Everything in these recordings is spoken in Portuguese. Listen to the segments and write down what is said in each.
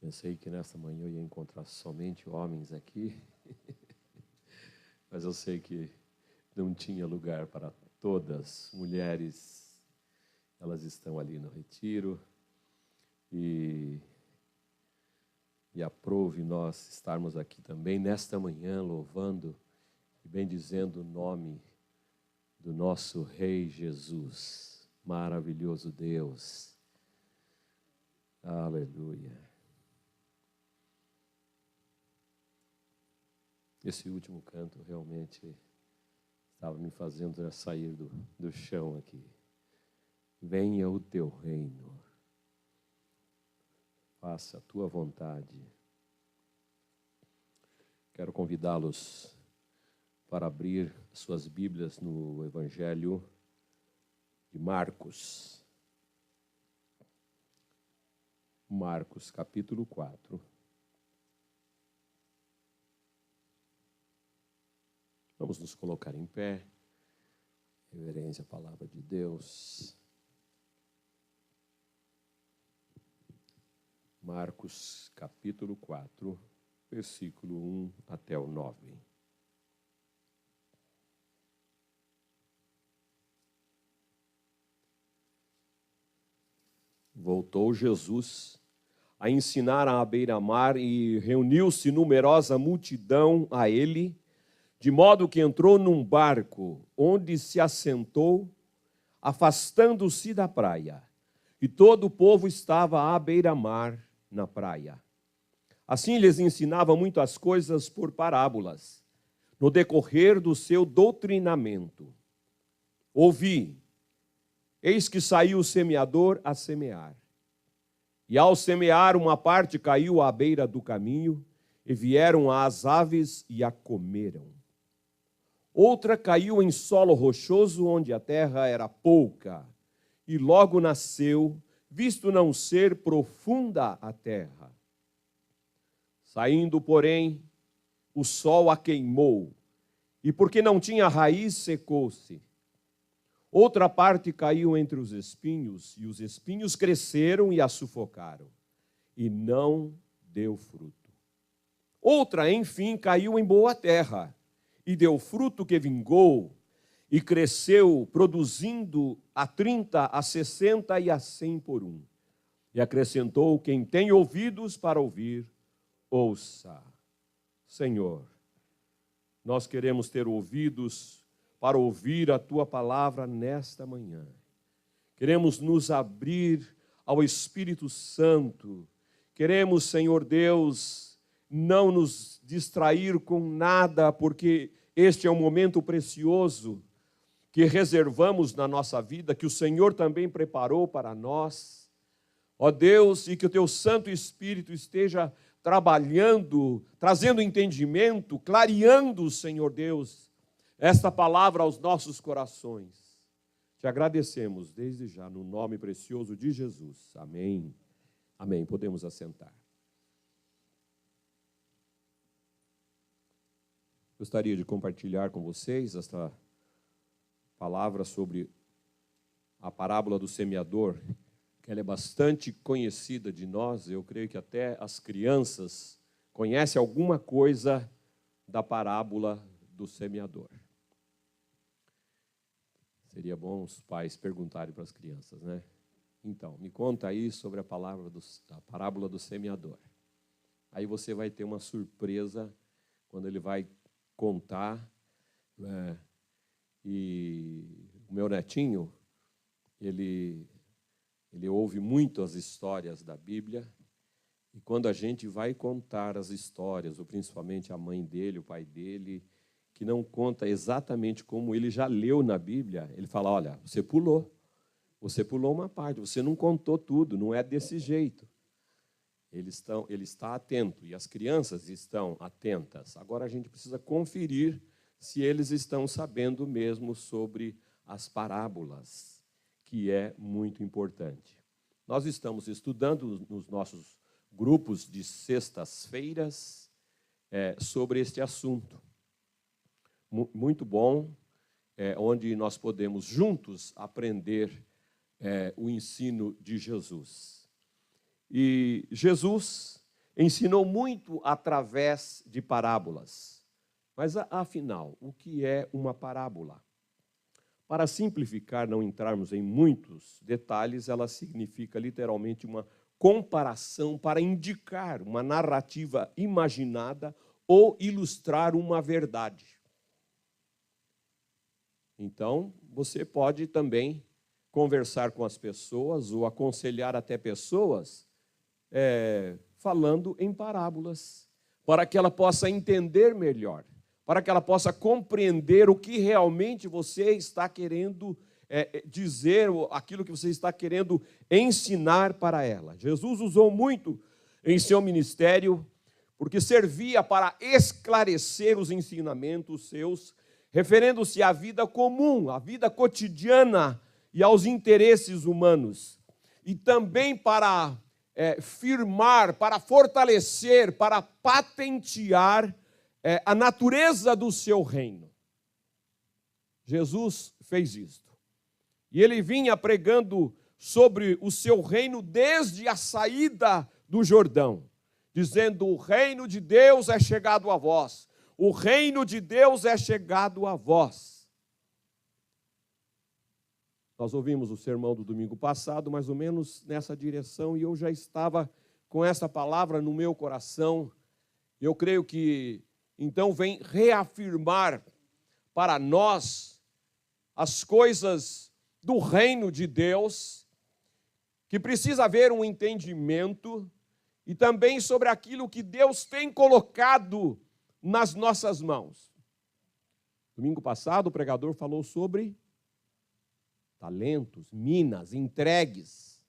Pensei que nessa manhã eu ia encontrar somente homens aqui, mas eu sei que não tinha lugar para todas. Mulheres, elas estão ali no retiro e aprove nós estarmos aqui também nesta manhã louvando e bendizendo o nome do nosso Rei Jesus, maravilhoso Deus. Aleluia. Esse último canto realmente estava me fazendo sair do chão aqui. Venha o teu reino, faça a tua vontade. Quero convidá-los para abrir suas Bíblias no Evangelho de Marcos. Marcos, capítulo 4. Vamos nos colocar em pé, reverência à palavra de Deus. Marcos, capítulo 4, versículo 1 até o 9. Voltou Jesus a ensinar à beira-mar e reuniu-se numerosa multidão a ele, de modo que entrou num barco, onde se assentou, afastando-se da praia. E todo o povo estava à beira-mar na praia. Assim lhes ensinava muitas coisas por parábolas, no decorrer do seu doutrinamento. Ouvi, eis que saiu o semeador a semear. E ao semear, uma parte caiu à beira do caminho, e vieram as aves e a comeram. Outra caiu em solo rochoso, onde a terra era pouca, e logo nasceu, visto não ser profunda a terra. Saindo, porém, o sol a queimou, e porque não tinha raiz, secou-se. Outra parte caiu entre os espinhos, e os espinhos cresceram e a sufocaram, e não deu fruto. Outra, enfim, caiu em boa terra, e deu fruto que vingou, e cresceu, produzindo a 30, a 60 e a 100 por um. E acrescentou: quem tem ouvidos para ouvir, ouça. Senhor, nós queremos ter ouvidos para ouvir a Tua palavra nesta manhã. Queremos nos abrir ao Espírito Santo. Queremos, Senhor Deus, não nos distrair com nada, porque este é um momento precioso que reservamos na nossa vida, que o Senhor também preparou para nós. Ó Deus, e que o Teu Santo Espírito esteja trabalhando, trazendo entendimento, clareando, Senhor Deus, esta palavra aos nossos corações. Te agradecemos desde já, no nome precioso de Jesus. Amém. Amém. Podemos assentar. Gostaria de compartilhar com vocês esta palavra sobre a parábola do semeador, que ela é bastante conhecida de nós. Eu creio que até as crianças conhecem alguma coisa da parábola do semeador. Seria bom os pais perguntarem para as crianças, né? Então, me conta aí sobre a parábola do semeador. Aí você vai ter uma surpresa quando ele vai contar, né? E o meu netinho, ele ouve muito as histórias da Bíblia, e quando a gente vai contar as histórias, ou principalmente a mãe dele, o pai dele, que não conta exatamente como ele já leu na Bíblia, ele fala: olha, você pulou uma parte, você não contou tudo, não é desse jeito. Ele está atento, e as crianças estão atentas. Agora a gente precisa conferir se eles estão sabendo mesmo sobre as parábolas, que é muito importante. Nós estamos estudando nos nossos grupos de sextas-feiras sobre este assunto. Muito bom, onde nós podemos juntos aprender o ensino de Jesus. E Jesus, ensinou muito através de parábolas. Mas, afinal, o que é uma parábola? Para simplificar, não entrarmos em muitos detalhes, ela significa literalmente uma comparação para indicar uma narrativa imaginada ou ilustrar uma verdade. Então, você pode também conversar com as pessoas ou aconselhar até pessoas falando em parábolas, para que ela possa entender melhor, para que ela possa compreender o que realmente você está querendo dizer, aquilo que você está querendo ensinar para ela. Jesus usou muito em seu ministério, porque servia para esclarecer os ensinamentos seus, referendo-se à vida comum, à vida cotidiana e aos interesses humanos. E também para firmar, para fortalecer, para patentear a natureza do seu reino. Jesus fez isto. E ele vinha pregando sobre o seu reino desde a saída do Jordão, dizendo: o reino de Deus é chegado a vós. O reino de Deus é chegado a vós. Nós ouvimos o sermão do domingo passado, mais ou menos nessa direção, e eu já estava com essa palavra no meu coração. Eu creio que, então, vem reafirmar para nós as coisas do reino de Deus, que precisa haver um entendimento, e também sobre aquilo que Deus tem colocado nas nossas mãos. Domingo passado, o pregador falou sobre talentos, minas, entregues.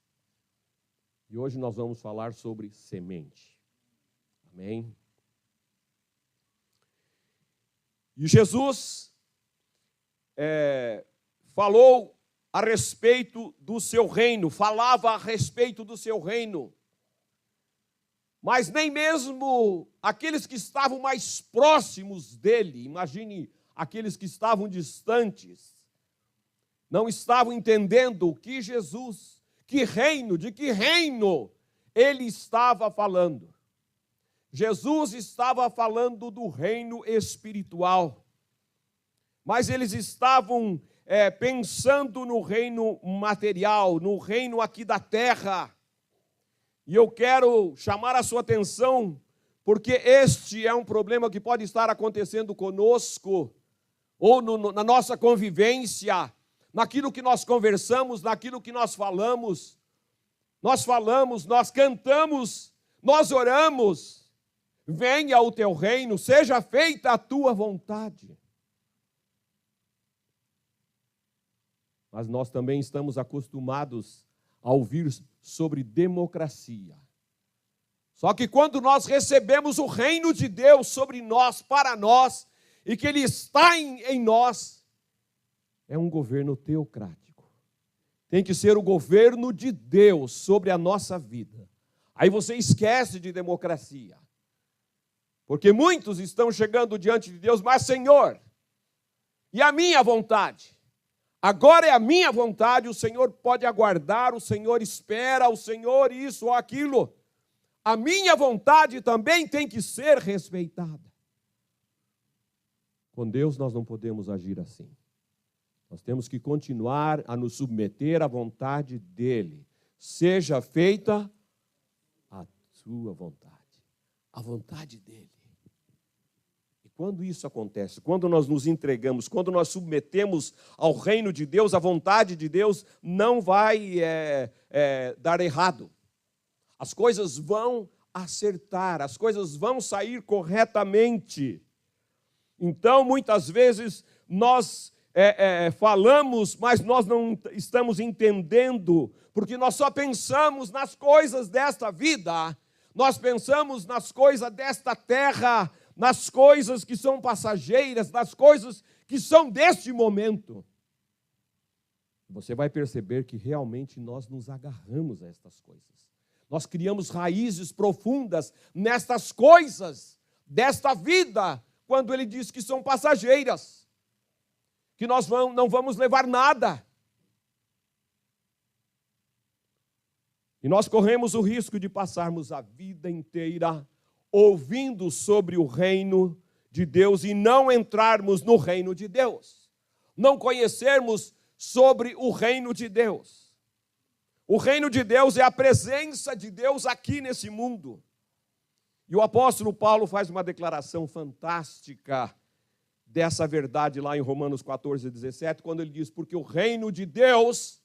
E hoje nós vamos falar sobre semente. Amém? E Jesus falou a respeito do seu reino, falava a respeito do seu reino. Mas nem mesmo aqueles que estavam mais próximos dele, imagine aqueles que estavam distantes, não estavam entendendo que Jesus, de que reino ele estava falando. Jesus estava falando do reino espiritual, mas eles estavam pensando no reino material, no reino aqui da terra. E eu quero chamar a sua atenção, porque este é um problema que pode estar acontecendo conosco, ou na nossa convivência, naquilo que nós conversamos, naquilo que nós falamos. Nós falamos, nós cantamos, nós oramos. Venha o teu reino, seja feita a tua vontade. Mas nós também estamos acostumados a ouvir sobre democracia. Só que quando nós recebemos o reino de Deus sobre nós, para nós, e que Ele está em nós, é um governo teocrático. Tem que ser o governo de Deus sobre a nossa vida. Aí você esquece de democracia. Porque muitos estão chegando diante de Deus: mas Senhor, e a minha vontade? Agora é a minha vontade, o Senhor pode aguardar, o Senhor espera, o Senhor isso ou aquilo. A minha vontade também tem que ser respeitada. Com Deus nós não podemos agir assim. Nós temos que continuar a nos submeter à vontade dEle. Seja feita a sua vontade, a vontade dEle. Quando isso acontece, quando nós nos entregamos, quando nós submetemos ao reino de Deus, a vontade de Deus, não vai dar errado. As coisas vão acertar, as coisas vão sair corretamente. Então, muitas vezes, nós falamos, mas nós não estamos entendendo, porque nós só pensamos nas coisas desta vida, nós pensamos nas coisas desta terra, nas coisas que são passageiras, nas coisas que são deste momento. Você vai perceber que realmente nós nos agarramos a estas coisas. Nós criamos raízes profundas nestas coisas desta vida, quando ele diz que são passageiras, que nós não vamos levar nada. E nós corremos o risco de passarmos a vida inteira ouvindo sobre o reino de Deus e não entrarmos no reino de Deus, não conhecermos sobre o reino de Deus. O reino de Deus é a presença de Deus aqui nesse mundo. E o apóstolo Paulo faz uma declaração fantástica dessa verdade lá em Romanos 14, 17, quando ele diz: porque o reino de Deus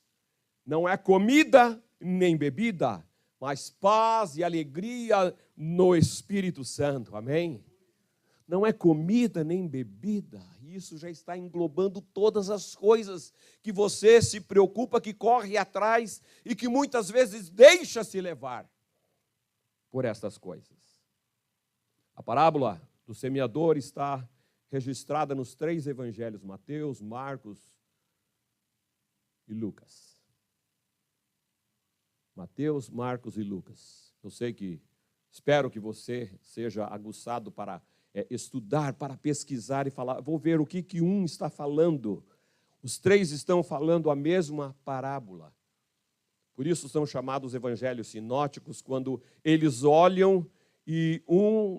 não é comida nem bebida, mas paz e alegria no Espírito Santo. Amém? Não é comida nem bebida. Isso já está englobando todas as coisas que você se preocupa, que corre atrás e que muitas vezes deixa se levar por estas coisas. A parábola do semeador está registrada nos 3 evangelhos, Mateus, Marcos e Lucas. Mateus, Marcos e Lucas. Eu sei que, espero que você seja aguçado para estudar, para pesquisar e falar, vou ver o que um está falando. Os 3 estão falando a mesma parábola. Por isso são chamados evangelhos sinóticos, quando eles olham e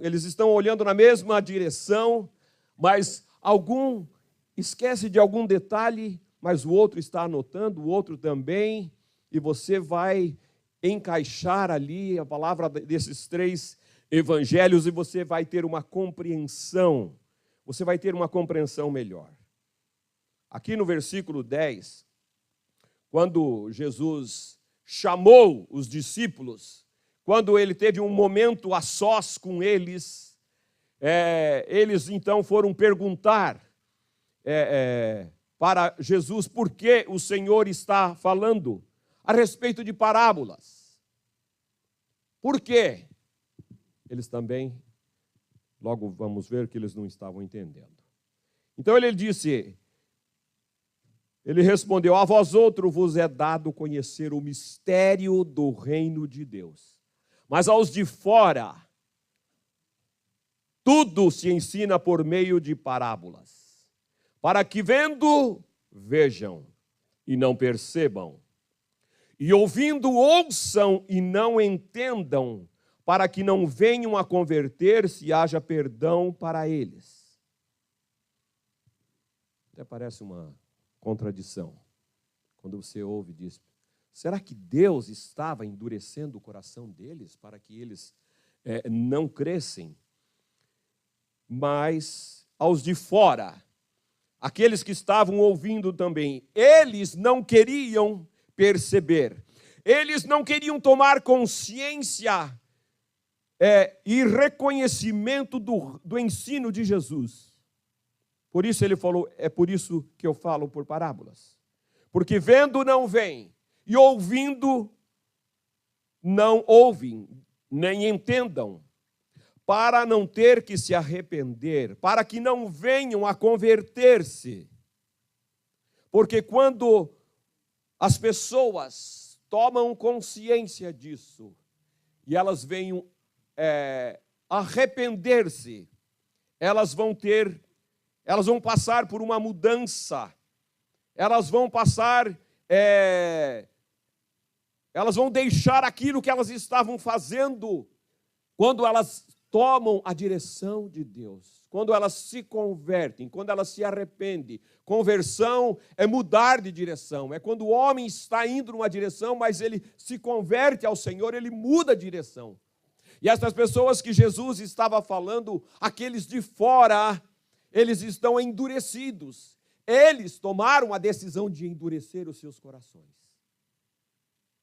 eles estão olhando na mesma direção, mas algum esquece de algum detalhe, mas o outro está anotando, o outro também, e você vai encaixar ali a palavra desses 3 evangelhos e você vai ter uma compreensão, melhor. Aqui no versículo 10, quando Jesus chamou os discípulos, quando ele teve um momento a sós com eles, eles então foram perguntar para Jesus por que o Senhor está falando a respeito de parábolas. Por quê? Eles também, logo vamos ver que eles não estavam entendendo. Então ele respondeu: a vós outro vos é dado conhecer o mistério do reino de Deus, mas aos de fora tudo se ensina por meio de parábolas, para que vendo, vejam e não percebam, e ouvindo, ouçam e não entendam, para que não venham a converter-se e haja perdão para eles. Até parece uma contradição. Quando você ouve e diz, será que Deus estava endurecendo o coração deles para que eles não crescem? Mas aos de fora, aqueles que estavam ouvindo também, eles não queriam perceber, eles não queriam tomar consciência e reconhecimento do ensino de Jesus. Por isso ele falou, é por isso que eu falo por parábolas. Porque vendo não veem, e ouvindo não ouvem, nem entendam, para não ter que se arrepender, para que não venham a converter-se. Porque quando as pessoas tomam consciência disso, e elas venham arrepender-se, elas vão passar por uma mudança, elas vão deixar aquilo que elas estavam fazendo, quando elas tomam a direção de Deus, quando elas se convertem, quando elas se arrependem. Conversão é mudar de direção, é quando o homem está indo numa direção, mas ele se converte ao Senhor, ele muda a direção. E essas pessoas que Jesus estava falando, aqueles de fora, eles estão endurecidos. Eles tomaram a decisão de endurecer os seus corações.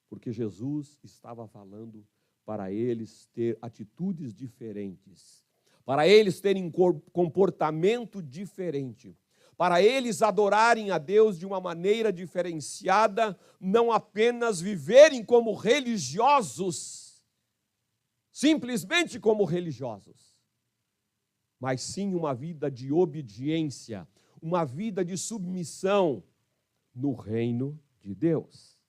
Porque Jesus estava falando para eles ter atitudes diferentes, para eles terem comportamento diferente, para eles adorarem a Deus de uma maneira diferenciada, não apenas viverem como religiosos, simplesmente como religiosos, mas sim uma vida de obediência, uma vida de submissão no reino de Deus.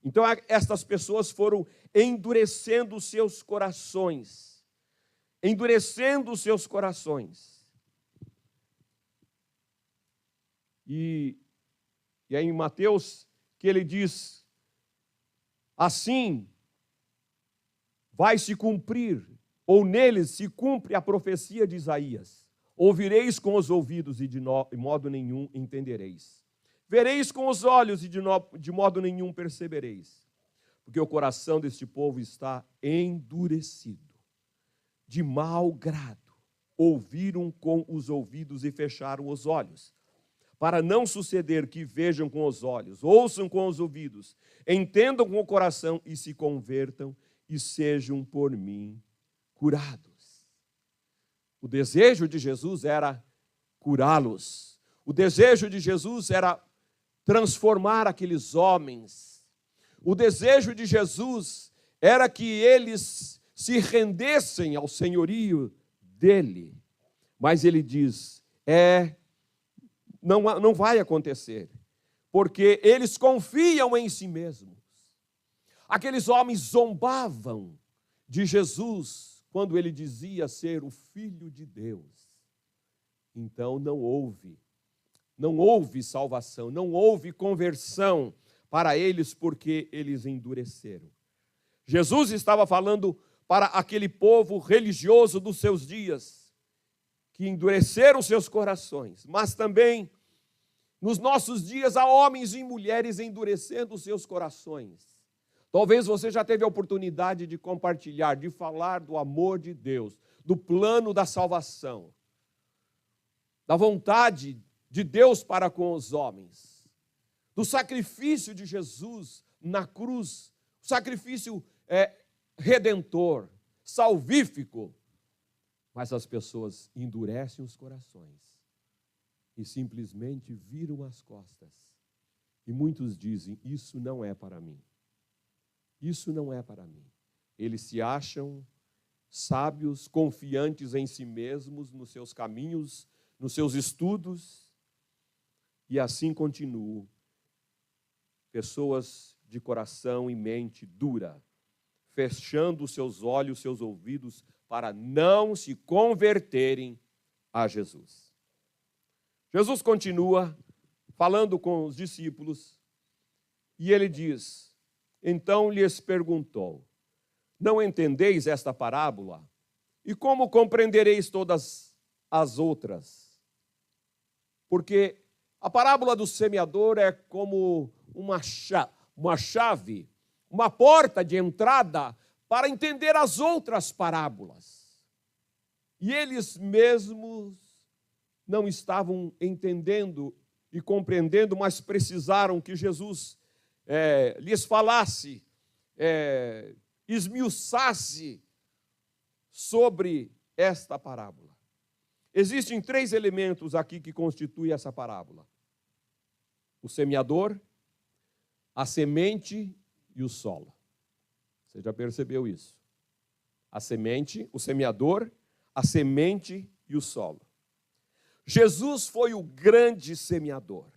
Então, estas pessoas foram endurecendo os seus corações, endurecendo os seus corações. E é em Mateus que ele diz, assim vai se cumprir, ou neles se cumpre a profecia de Isaías. Ouvireis com os ouvidos e de modo nenhum entendereis. Vereis com os olhos e de modo nenhum percebereis. Porque o coração deste povo está endurecido. De mau grado, ouviram com os ouvidos e fecharam os olhos. Para não suceder que vejam com os olhos, ouçam com os ouvidos, entendam com o coração e se convertam e sejam por mim curados. O desejo de Jesus era curá-los. O desejo de Jesus era transformar aqueles homens. O desejo de Jesus era que eles se rendessem ao senhorio dele. Mas ele diz, não vai acontecer, porque eles confiam em si mesmos. Aqueles homens zombavam de Jesus quando ele dizia ser o Filho de Deus. Então não houve salvação, não houve conversão para eles, porque eles endureceram. Jesus estava falando para aquele povo religioso dos seus dias, que endureceram seus corações, mas também nos nossos dias há homens e mulheres endurecendo os seus corações. Talvez você já teve a oportunidade de compartilhar, de falar do amor de Deus, do plano da salvação, da vontade de Deus para com os homens, do sacrifício de Jesus na cruz, sacrifício redentor, salvífico. Mas as pessoas endurecem os corações e simplesmente viram as costas. E muitos dizem, isso não é para mim. Isso não é para mim. Eles se acham sábios, confiantes em si mesmos, nos seus caminhos, nos seus estudos, e assim continuam. Pessoas de coração e mente dura, fechando os seus olhos, seus ouvidos, para não se converterem a Jesus. Jesus continua falando com os discípulos, e ele diz, então lhes perguntou, não entendeis esta parábola? E como compreendereis todas as outras? Porque a parábola do semeador é como uma chave, uma porta de entrada para entender as outras parábolas. E eles mesmos não estavam entendendo e compreendendo, mas precisaram que Jesus lhes falasse, esmiuçasse sobre esta parábola. Existem 3 elementos aqui que constituem essa parábola: o semeador, a semente e o solo. Você já percebeu isso? A semente, o semeador, a semente e o solo. Jesus foi o grande semeador.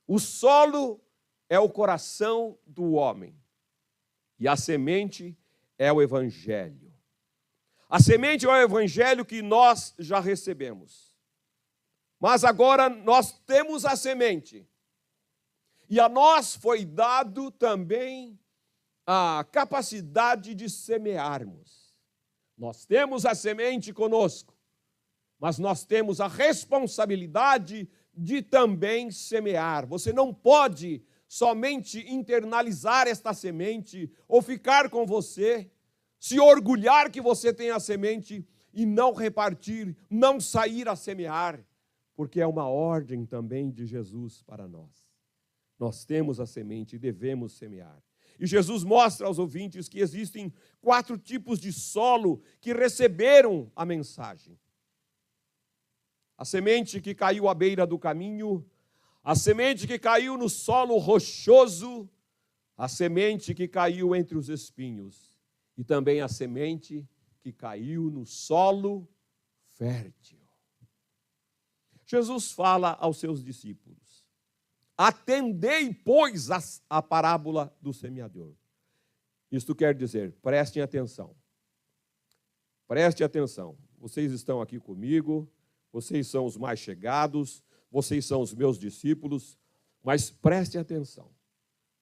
O solo é o coração do homem. E a semente é o evangelho. A semente é o evangelho que nós já recebemos. Mas agora nós temos a semente. E a nós foi dado também a capacidade de semearmos. Nós temos a semente conosco, mas nós temos a responsabilidade de também semear. Você não pode somente internalizar esta semente ou ficar com você, se orgulhar que você tem a semente e não repartir, não sair a semear, porque é uma ordem também de Jesus para nós. Nós temos a semente e devemos semear. E Jesus mostra aos ouvintes que existem 4 tipos de solo que receberam a mensagem. A semente que caiu à beira do caminho, a semente que caiu no solo rochoso, a semente que caiu entre os espinhos e também a semente que caiu no solo fértil. Jesus fala aos seus discípulos, atendei, pois, a parábola do semeador. Isto quer dizer, prestem atenção. Preste atenção. Vocês estão aqui comigo, vocês são os mais chegados, vocês são os meus discípulos, mas preste atenção.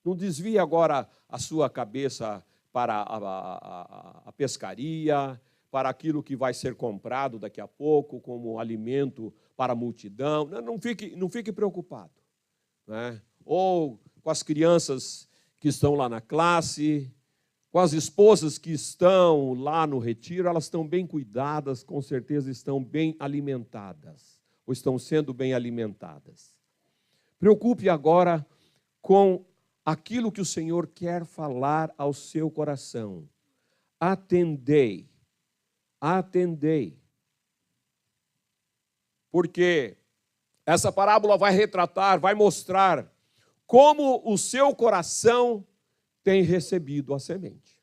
Não desvie agora a sua cabeça para a pescaria, para aquilo que vai ser comprado daqui a pouco, como alimento para a multidão. Não fique preocupado, né? Ou com as crianças que estão lá na classe, com as esposas que estão lá no retiro, elas estão bem cuidadas, com certeza estão bem alimentadas, ou estão sendo bem alimentadas. Preocupe agora com aquilo que o Senhor quer falar ao seu coração. Atendei. Porque essa parábola vai retratar, vai mostrar como o seu coração tem recebido a semente.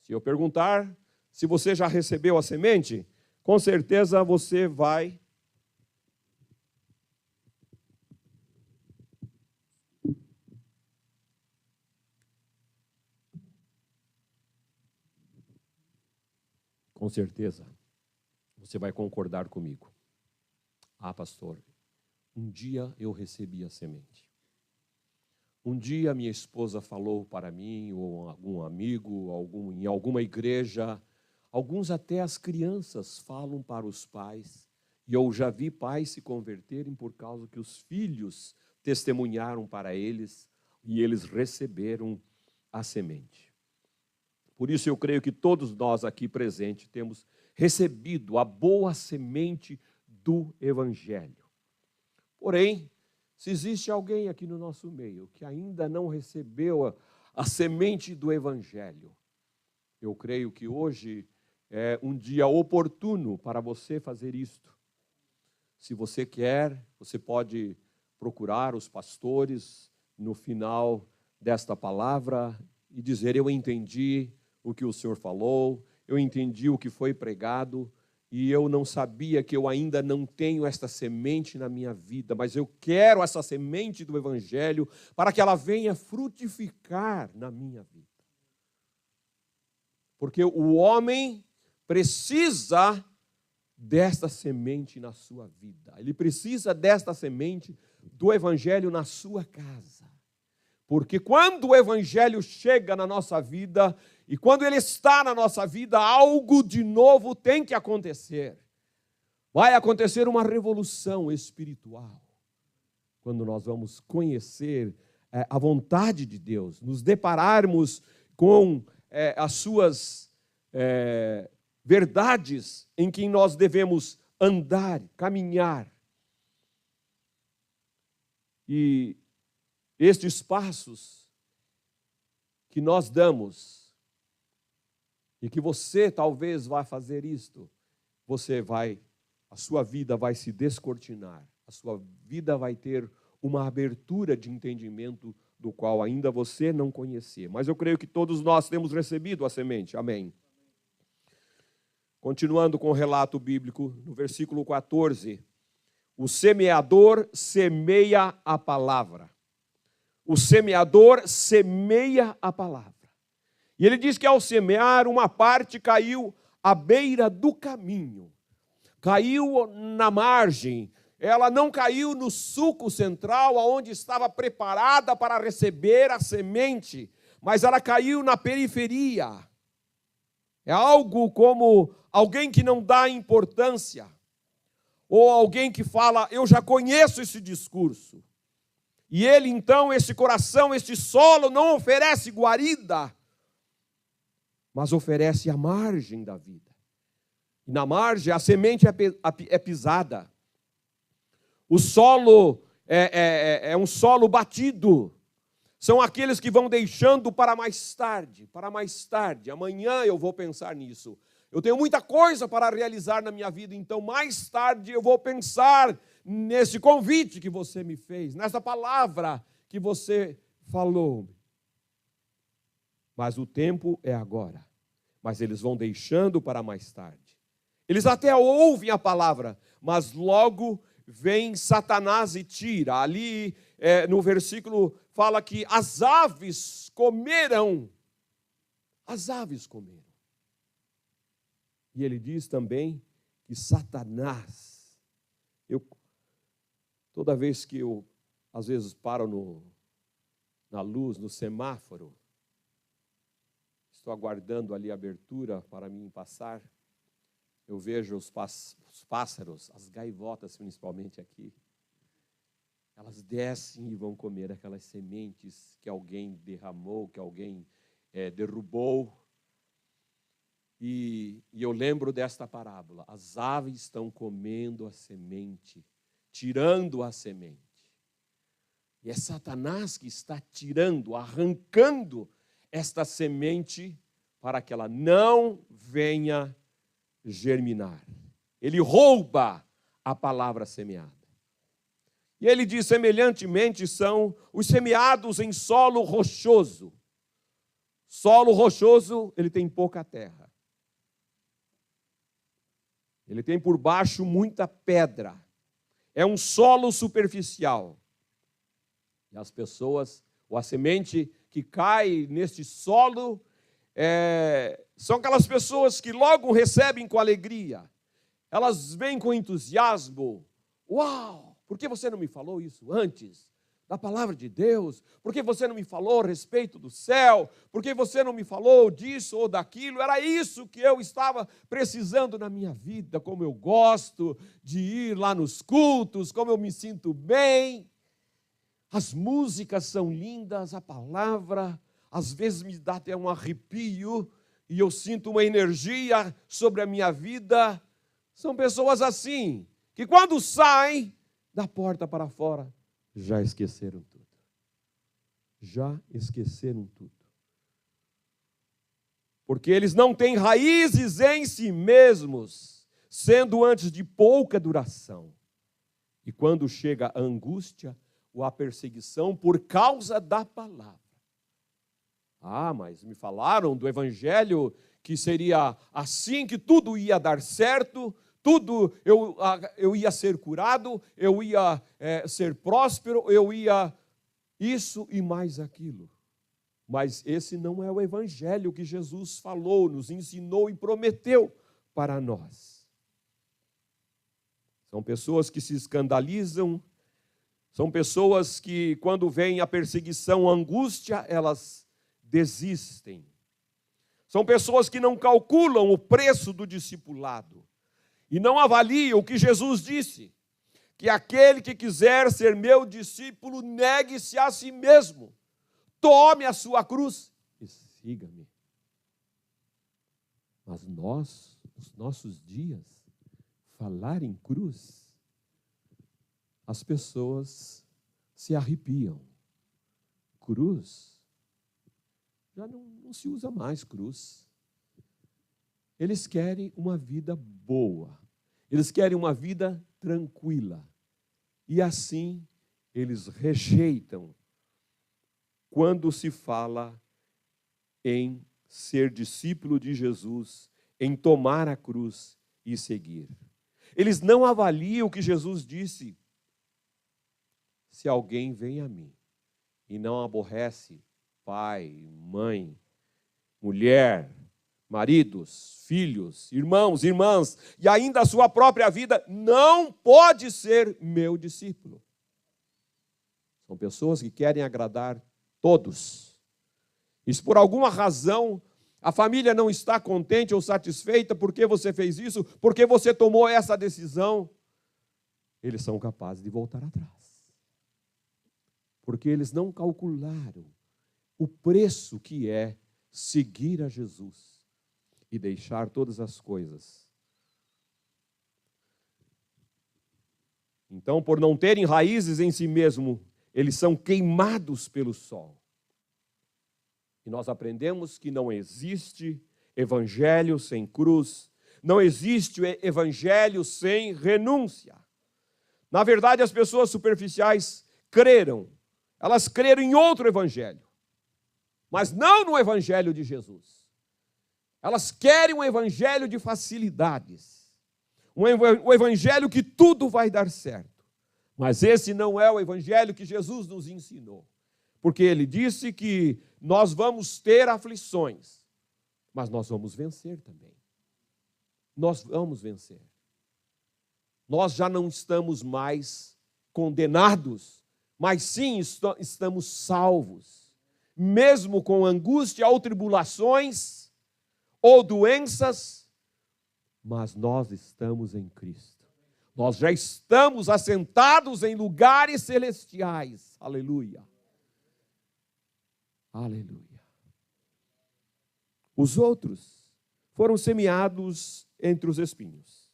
Se eu perguntar se você já recebeu a semente, com certeza você vai concordar comigo. Ah, pastor, um dia eu recebi a semente. Um dia minha esposa falou para mim, ou algum amigo, em alguma igreja, alguns até as crianças falam para os pais, e eu já vi pais se converterem por causa que os filhos testemunharam para eles, e eles receberam a semente. Por isso eu creio que todos nós aqui presentes temos recebido a boa semente do Evangelho. Porém, se existe alguém aqui no nosso meio que ainda não recebeu a semente do Evangelho, eu creio que hoje é um dia oportuno para você fazer isto. Se você quer, você pode procurar os pastores no final desta palavra e dizer: eu entendi o que o Senhor falou, eu entendi o que foi pregado, e eu não sabia que eu ainda não tenho esta semente na minha vida, mas eu quero essa semente do Evangelho para que ela venha frutificar na minha vida. Porque o homem precisa desta semente na sua vida. Ele precisa desta semente do Evangelho na sua casa. Porque quando o Evangelho chega na nossa vida, e quando ele está na nossa vida, algo de novo tem que acontecer. Vai acontecer uma revolução espiritual. Quando nós vamos conhecer a vontade de Deus, nos depararmos com as suas verdades em que nós devemos andar, caminhar. E estes passos que nós damos, e que você talvez vá fazer isto, a sua vida vai se descortinar, a sua vida vai ter uma abertura de entendimento do qual ainda você não conhecia. Mas eu creio que todos nós temos recebido a semente. Amém. Continuando com o relato bíblico, no versículo 14, o semeador semeia a palavra. O semeador semeia a palavra. E ele diz que ao semear, uma parte caiu à beira do caminho. Caiu na margem. Ela não caiu no sulco central, onde estava preparada para receber a semente, mas ela caiu na periferia. É algo como alguém que não dá importância, ou alguém que fala: eu já conheço esse discurso. E ele, então, esse coração, este solo, não oferece guarida, mas oferece a margem da vida. E na margem, a semente é pisada. O solo é um solo batido. São aqueles que vão deixando para mais tarde, Amanhã eu vou pensar nisso. Eu tenho muita coisa para realizar na minha vida, então mais tarde eu vou pensar nesse convite que você me fez, nessa palavra que você falou. Mas o tempo é agora. Mas eles vão deixando para mais tarde. Eles até ouvem a palavra, mas logo vem Satanás e tira. Ali no versículo fala que as aves comeram. As aves comeram. E ele diz também que Satanás, toda vez que eu, às vezes, paro na luz, no semáforo, estou aguardando ali a abertura para mim passar. Eu vejo os pássaros, as gaivotas principalmente aqui. Elas descem e vão comer aquelas sementes que alguém derramou, que alguém derrubou. E eu lembro desta parábola. As aves estão comendo a semente, tirando a semente. E é Satanás que está tirando, arrancando esta semente para que ela não venha germinar. Ele rouba a palavra semeada. E ele diz, semelhantemente, são os semeados em solo rochoso. Solo rochoso, ele tem pouca terra. Ele tem por baixo muita pedra. É um solo superficial. E as pessoas, ou a semente que cai neste solo, são aquelas pessoas que logo recebem com alegria. Elas vêm com entusiasmo. Uau! Por que você não me falou isso antes? Da palavra de Deus? Por que você não me falou a respeito do céu? Por que você não me falou disso ou daquilo? Era isso que eu estava precisando na minha vida. Como eu gosto de ir lá nos cultos, como eu me sinto bem. As músicas são lindas, a palavra às vezes me dá até um arrepio e eu sinto uma energia sobre a minha vida. São pessoas assim, que quando saem da porta para fora, já esqueceram tudo. Já esqueceram tudo. Porque eles não têm raízes em si mesmos, sendo antes de pouca duração. E quando chega a angústia ou a perseguição por causa da palavra. Ah, mas me falaram do evangelho que seria assim, que tudo ia dar certo, tudo eu ia ser curado, eu ia ser próspero, eu ia isso e mais aquilo. Mas esse não é o evangelho que Jesus falou, nos ensinou e prometeu para nós. São pessoas que se escandalizam, são pessoas que, quando vem a perseguição, a angústia, elas desistem. São pessoas que não calculam o preço do discipulado e não avaliam o que Jesus disse, que aquele que quiser ser meu discípulo, negue-se a si mesmo, tome a sua cruz e siga-me. Mas nós, nos nossos dias, falar em cruz, as pessoas se arrepiam. Cruz, já não se usa mais cruz. Eles querem uma vida boa. Eles querem uma vida tranquila. E assim, eles rejeitam quando se fala em ser discípulo de Jesus, em tomar a cruz e seguir. Eles não avaliam o que Jesus disse. Se alguém vem a mim e não aborrece pai, mãe, mulher, maridos, filhos, irmãos, irmãs, e ainda a sua própria vida, não pode ser meu discípulo. São pessoas que querem agradar todos. E se por alguma razão a família não está contente ou satisfeita porque você fez isso, porque você tomou essa decisão, eles são capazes de voltar atrás. Porque eles não calcularam o preço que é seguir a Jesus e deixar todas as coisas. Então, por não terem raízes em si mesmo, eles são queimados pelo sol. E nós aprendemos que não existe evangelho sem cruz, não existe evangelho sem renúncia. Na verdade, as pessoas superficiais creram. Elas creram em outro evangelho, mas não no evangelho de Jesus. Elas querem um evangelho de facilidades, um evangelho que tudo vai dar certo. Mas esse não é o evangelho que Jesus nos ensinou, porque ele disse que nós vamos ter aflições, mas nós vamos vencer também. Nós vamos vencer. Nós já não estamos mais condenados, mas sim estamos salvos. mesmo com angústia ou tribulações ou doenças, mas nós estamos em Cristo. Nós já estamos assentados em lugares celestiais. Aleluia. Aleluia. Os outros foram semeados entre os espinhos.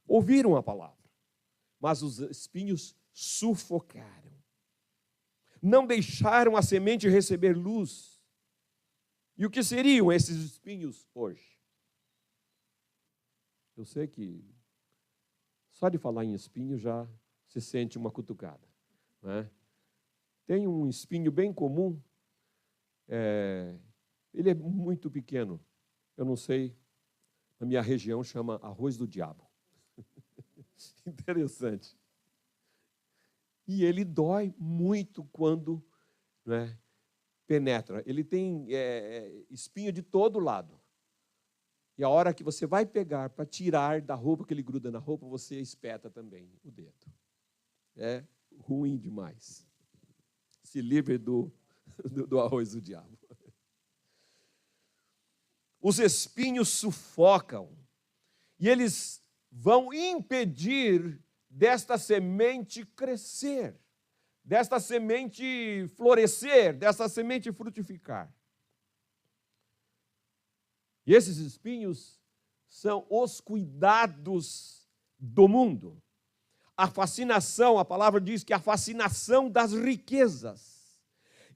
Ouviram a palavra, mas os espinhos sufocaram. Não deixaram a semente receber luz. E o que seriam esses espinhos hoje? Eu sei que só de falar em espinho já se sente uma cutucada, né? Tem um espinho bem comum, ele é muito pequeno. Eu não sei, na minha região chama arroz do diabo. Interessante. E ele dói muito quando, né, penetra. Ele tem espinho de todo lado. E a hora que você vai pegar para tirar da roupa, que ele gruda na roupa, você espeta também o dedo. É ruim demais. Se livre do arroz do diabo. Os espinhos sufocam. E eles vão impedir desta semente crescer, desta semente florescer, desta semente frutificar. E esses espinhos são os cuidados do mundo. A fascinação, a palavra diz que a fascinação das riquezas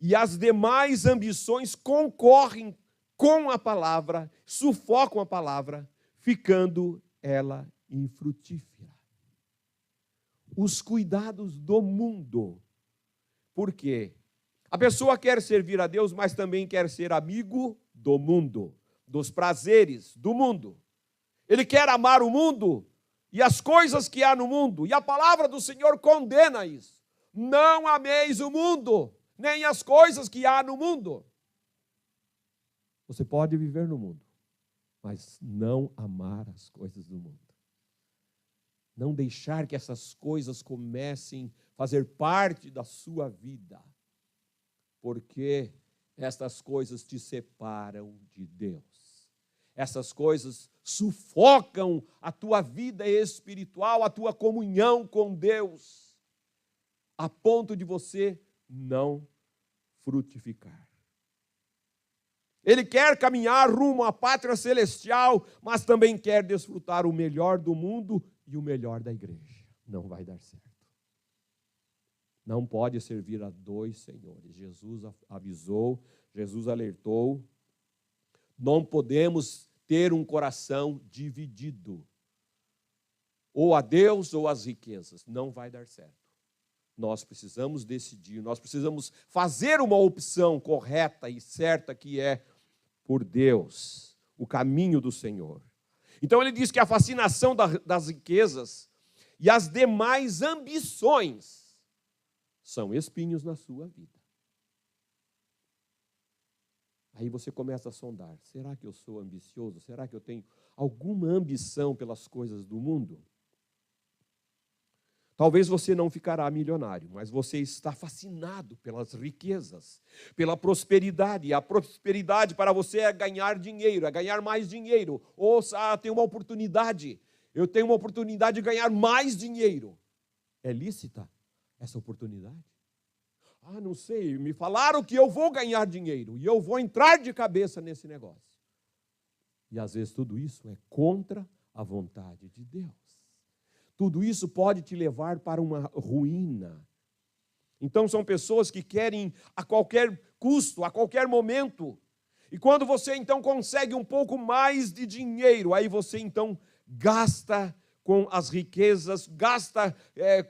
e as demais ambições concorrem com a palavra, sufocam a palavra, ficando ela infrutífera. Os cuidados do mundo. Por quê? A pessoa quer servir a Deus, mas também quer ser amigo do mundo, dos prazeres do mundo. Ele quer amar o mundo e as coisas que há no mundo. E a palavra do Senhor condena isso. Não ameis o mundo, nem as coisas que há no mundo. Você pode viver no mundo, mas não amar as coisas do mundo. Não deixar que essas coisas comecem a fazer parte da sua vida. Porque estas coisas te separam de Deus. Essas coisas sufocam a tua vida espiritual, a tua comunhão com Deus, a ponto de você não frutificar. Ele quer caminhar rumo à pátria celestial, mas também quer desfrutar o melhor do mundo e o melhor da igreja. Não vai dar certo. Não pode servir a dois senhores. Jesus avisou, Jesus alertou. Não podemos ter um coração dividido. Ou a Deus ou às riquezas. Não vai dar certo. Nós precisamos decidir, nós precisamos fazer uma opção correta e certa, que é por Deus, o caminho do Senhor. Então ele diz que a fascinação das riquezas e as demais ambições são espinhos na sua vida. Aí você começa a sondar, será que eu sou ambicioso? Será que eu tenho alguma ambição pelas coisas do mundo? Talvez você não ficará milionário, mas você está fascinado pelas riquezas, pela prosperidade. E a prosperidade para você é ganhar dinheiro, é ganhar mais dinheiro. Ou tem uma oportunidade, eu tenho uma oportunidade de ganhar mais dinheiro. É lícita essa oportunidade? Não sei, me falaram que eu vou ganhar dinheiro e eu vou entrar de cabeça nesse negócio. E às vezes tudo isso é contra a vontade de Deus. Tudo isso pode te levar para uma ruína. Então são pessoas que querem a qualquer custo, a qualquer momento. E quando você então consegue um pouco mais de dinheiro, aí você então gasta com as riquezas, gasta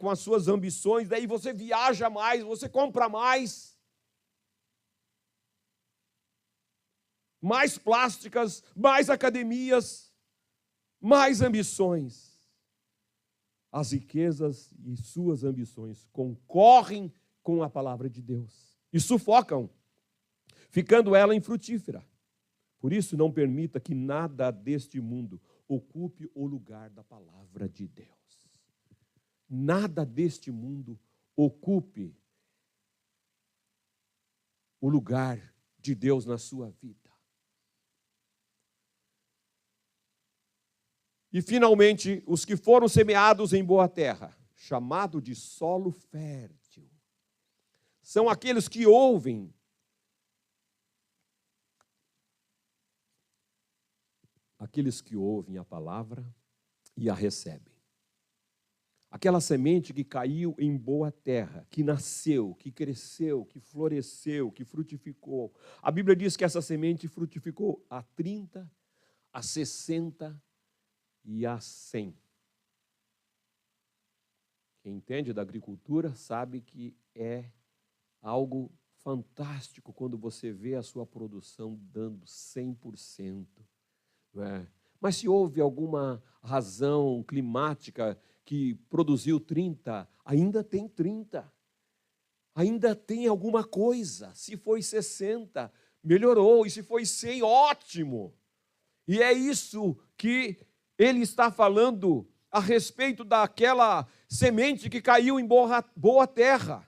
com as suas ambições, daí você viaja mais, você compra mais plásticas, mais academias, mais ambições. As riquezas e suas ambições concorrem com a palavra de Deus e sufocam, ficando ela infrutífera. Por isso, não permita que nada deste mundo ocupe o lugar da palavra de Deus. Nada deste mundo ocupe o lugar de Deus na sua vida. E, finalmente, os que foram semeados em boa terra, chamado de solo fértil, são aqueles que ouvem a palavra e a recebem. Aquela semente que caiu em boa terra, que nasceu, que cresceu, que floresceu, que frutificou. A Bíblia diz que essa semente frutificou a 30, a 60 e a 100. Quem entende da agricultura sabe que é algo fantástico quando você vê a sua produção dando 100%. Não é? Mas se houve alguma razão climática que produziu 30, ainda tem 30. Ainda tem alguma coisa. Se foi 60, melhorou. E se foi 100, ótimo. E é isso que ele está falando a respeito daquela semente que caiu em boa terra.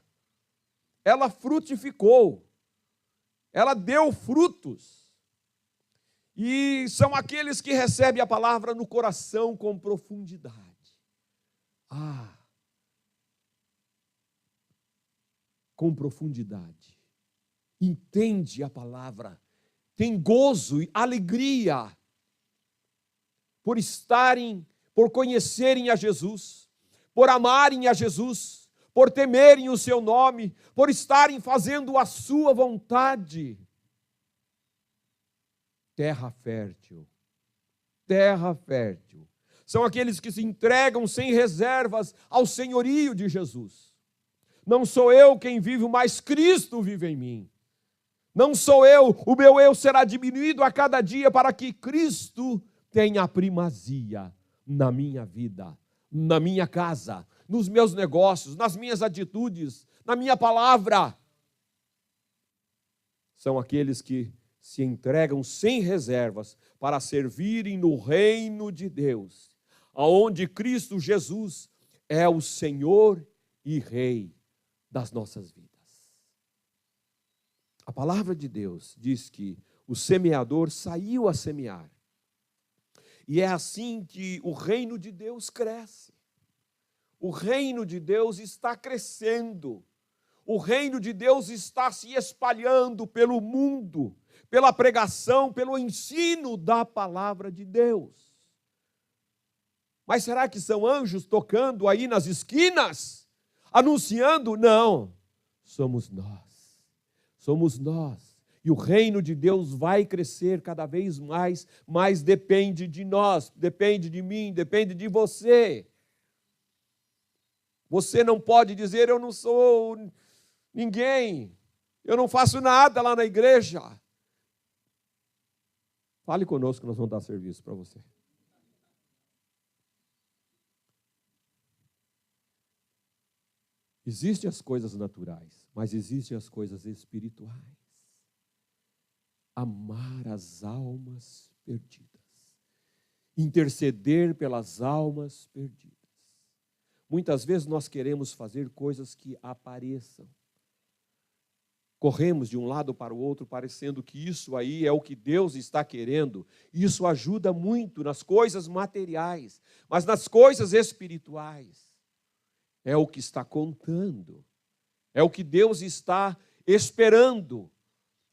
Ela frutificou. Ela deu frutos. E são aqueles que recebem a palavra no coração com profundidade. Com profundidade. Entende a palavra. Tem gozo e alegria por conhecerem a Jesus, por amarem a Jesus, por temerem o seu nome, por estarem fazendo a sua vontade. Terra fértil. Terra fértil. São aqueles que se entregam sem reservas ao senhorio de Jesus. Não sou eu quem vive, mas Cristo vive em mim. Não sou eu, o meu eu será diminuído a cada dia para que Cristo tenha a primazia na minha vida, na minha casa, nos meus negócios, nas minhas atitudes, na minha palavra. São aqueles que se entregam sem reservas para servirem no reino de Deus, aonde Cristo Jesus é o Senhor e Rei das nossas vidas. A palavra de Deus diz que o semeador saiu a semear. E é assim que o reino de Deus cresce. O reino de Deus está crescendo. O reino de Deus está se espalhando pelo mundo, pela pregação, pelo ensino da palavra de Deus. Mas será que são anjos tocando aí nas esquinas, anunciando? Não, somos nós. Somos nós. E o reino de Deus vai crescer cada vez mais, mas depende de nós, depende de mim, depende de você. Você não pode dizer, eu não sou ninguém, eu não faço nada lá na igreja. Fale conosco que nós vamos dar serviço para você. Existem as coisas naturais, mas existem as coisas espirituais. Amar as almas perdidas. Interceder pelas almas perdidas. Muitas vezes nós queremos fazer coisas que apareçam. Corremos de um lado para o outro, parecendo que isso aí é o que Deus está querendo. Isso ajuda muito nas coisas materiais, mas nas coisas espirituais é o que está contando. É o que Deus está esperando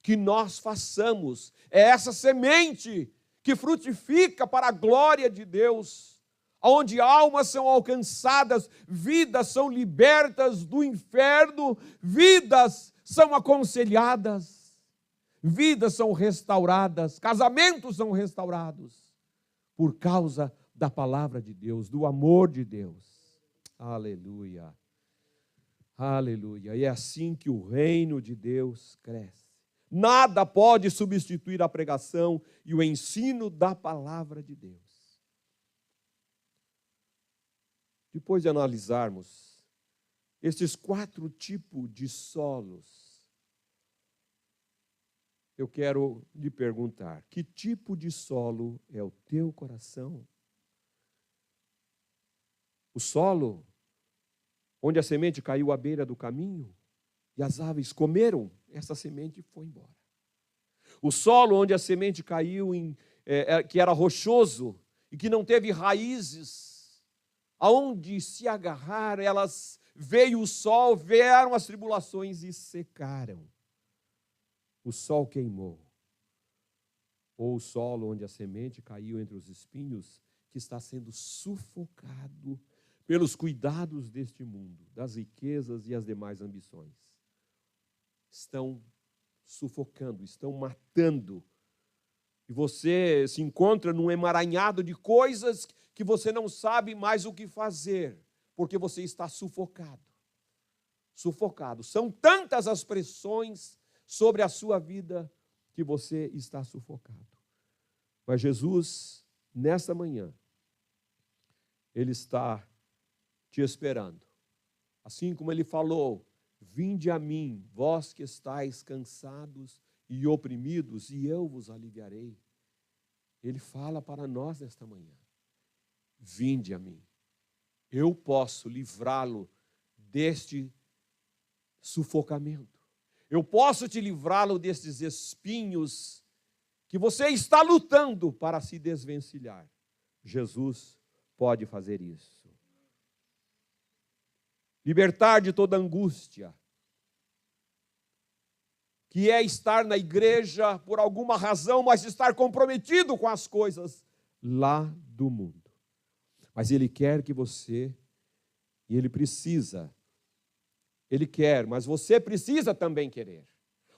que nós façamos. É essa semente que frutifica para a glória de Deus, onde almas são alcançadas, vidas são libertas do inferno, vidas são aconselhadas, vidas são restauradas, casamentos são restaurados, por causa da palavra de Deus, do amor de Deus. Aleluia. Aleluia. E é assim que o reino de Deus cresce. Nada pode substituir a pregação e o ensino da palavra de Deus. Depois de analisarmos esses 4 tipos de solos, eu quero lhe perguntar: que tipo de solo é o teu coração? O solo onde a semente caiu à beira do caminho? E as aves comeram essa semente e foi embora. O solo onde a semente caiu, que era rochoso e que não teve raízes, aonde se agarrar, veio o sol, vieram as tribulações e secaram. O sol queimou. Ou o solo onde a semente caiu entre os espinhos, que está sendo sufocado pelos cuidados deste mundo, das riquezas e as demais ambições. Estão sufocando, estão matando. E você se encontra num emaranhado de coisas que você não sabe mais o que fazer, porque você está sufocado. Sufocado. São tantas as pressões sobre a sua vida que você está sufocado. Mas Jesus, nesta manhã, Ele está te esperando. Assim como Ele falou, vinde a mim, vós que estáis cansados e oprimidos, e eu vos aliviarei. Ele fala para nós nesta manhã, vinde a mim. Eu posso livrá-lo deste sufocamento. Eu posso te livrá-lo destes espinhos que você está lutando para se desvencilhar. Jesus pode fazer isso. Libertar de toda angústia, que é estar na igreja por alguma razão, mas estar comprometido com as coisas lá do mundo. Mas Ele quer que você, e Ele precisa, Ele quer, mas você precisa também querer.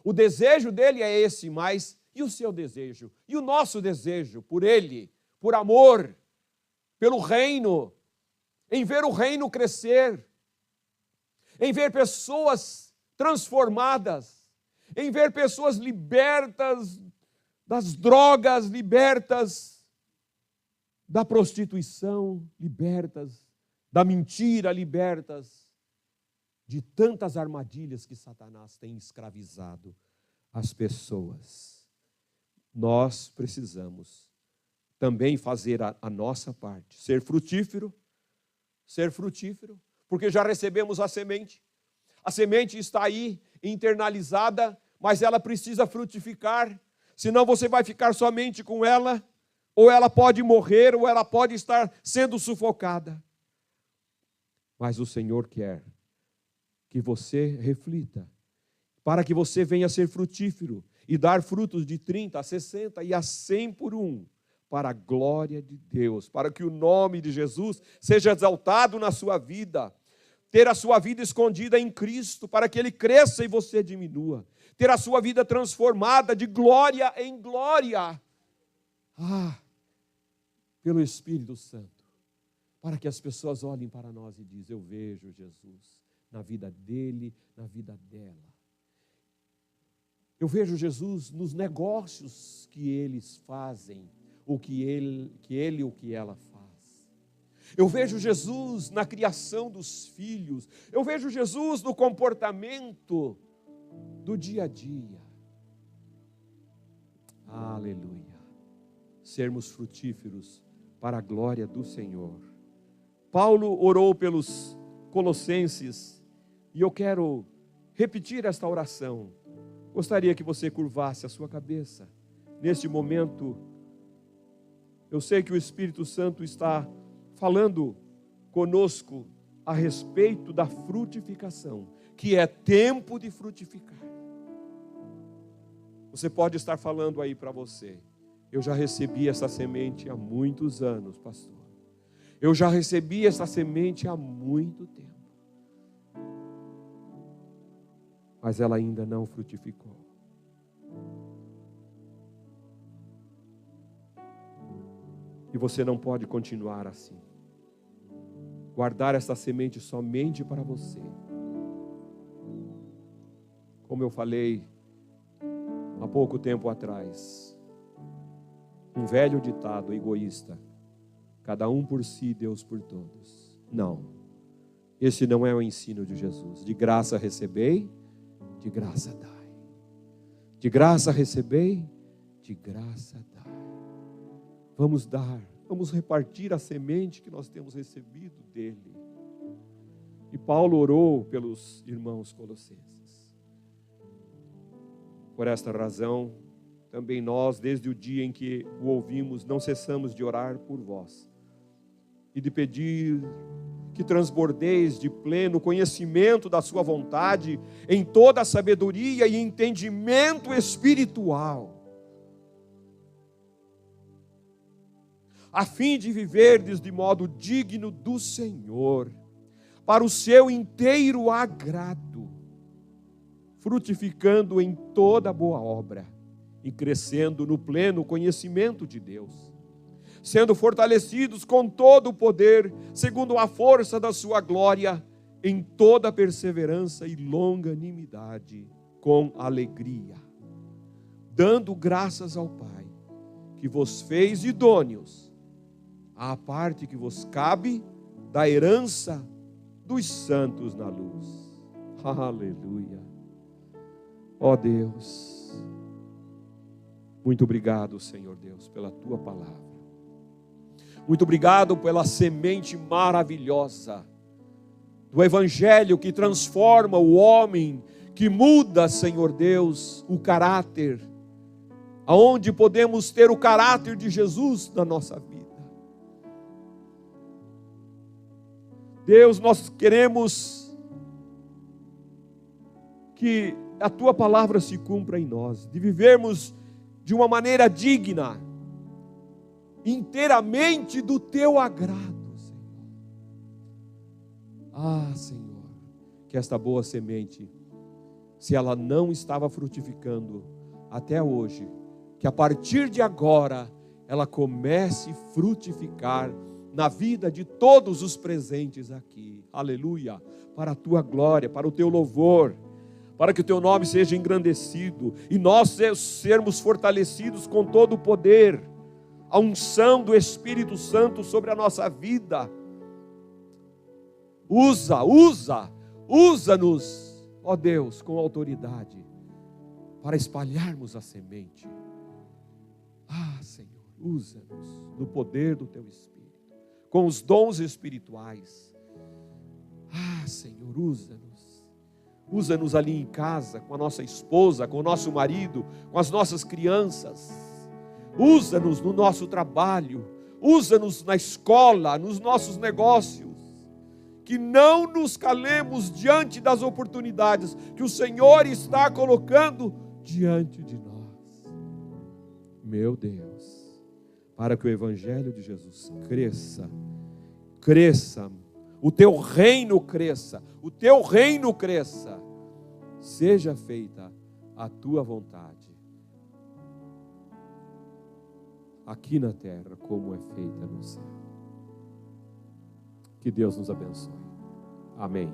O desejo dele é esse, mas e o seu desejo? E o nosso desejo por Ele, por amor, pelo reino, em ver o reino crescer, em ver pessoas transformadas, em ver pessoas libertas das drogas, libertas da prostituição, libertas da mentira, libertas de tantas armadilhas que Satanás tem escravizado as pessoas. Nós precisamos também fazer a nossa parte, ser frutífero, porque já recebemos a semente. A semente está aí internalizada, mas ela precisa frutificar, senão você vai ficar somente com ela, ou ela pode morrer, ou ela pode estar sendo sufocada. Mas o Senhor quer que você reflita, para que você venha ser frutífero e dar frutos de 30, a 60 e a 100 por um, para a glória de Deus, para que o nome de Jesus seja exaltado na sua vida, ter a sua vida escondida em Cristo, para que Ele cresça e você diminua, ter a sua vida transformada de glória em glória, pelo Espírito Santo, para que as pessoas olhem para nós e dizem, eu vejo Jesus na vida dele, na vida dela. Eu vejo Jesus nos negócios que eles fazem, o que ela faz. Eu vejo Jesus na criação dos filhos. Eu vejo Jesus no comportamento do dia a dia. Aleluia. Sermos frutíferos para a glória do Senhor. Paulo orou pelos Colossenses e eu quero repetir esta oração. Gostaria que você curvasse a sua cabeça. Neste momento, eu sei que o Espírito Santo está falando conosco a respeito da frutificação, que é tempo de frutificar. Você pode estar falando aí para você, eu já recebi essa semente há muitos anos, pastor. Eu já recebi essa semente há muito tempo. Mas ela ainda não frutificou. E você não pode continuar assim. Guardar essa semente somente para você. Como eu falei há pouco tempo atrás, um velho ditado egoísta: cada um por si, Deus por todos. Não, esse não é o ensino de Jesus. De graça recebei, de graça dai. De graça recebei, de graça dai. Vamos dar, vamos repartir a semente que nós temos recebido dele. E Paulo orou pelos irmãos colossenses. Por esta razão, também nós, desde o dia em que o ouvimos, não cessamos de orar por vós e de pedir que transbordeis de pleno conhecimento da sua vontade em toda a sabedoria e entendimento espiritual, a fim de viverdes de modo digno do Senhor, para o seu inteiro agrado, frutificando em toda boa obra e crescendo no pleno conhecimento de Deus, sendo fortalecidos com todo o poder, segundo a força da sua glória, em toda perseverança e longanimidade, com alegria, dando graças ao Pai, que vos fez idôneos à parte que vos cabe da herança dos santos na luz. Aleluia. Ó Deus, muito obrigado, Senhor Deus, pela tua palavra. Muito obrigado pela semente maravilhosa do Evangelho que transforma o homem, que muda, Senhor Deus, o caráter, aonde podemos ter o caráter de Jesus na nossa vida. Deus, nós queremos que a tua palavra se cumpra em nós, de vivermos de uma maneira digna, inteiramente do teu agrado, Senhor. Ah, Senhor, que esta boa semente, se ela não estava frutificando até hoje, que a partir de agora ela comece a frutificar na vida de todos os presentes aqui. Aleluia, para a tua glória, para o teu louvor, para que o teu nome seja engrandecido e nós sermos fortalecidos com todo o poder, a unção do Espírito Santo sobre a nossa vida. Usa-nos, ó Deus, com autoridade, para espalharmos a semente. Ah, Senhor, usa-nos no poder do teu Espírito, com os dons espirituais. Ah, Senhor, usa-nos. Usa-nos ali em casa, com a nossa esposa, com o nosso marido, com as nossas crianças. Usa-nos no nosso trabalho, usa-nos na escola, nos nossos negócios. Que não nos calemos diante das oportunidades que o Senhor está colocando diante de nós. Meu Deus, para que o Evangelho de Jesus cresça, o teu reino cresça, seja feita a tua vontade, aqui na terra, como é feita no céu. Que Deus nos abençoe. Amém.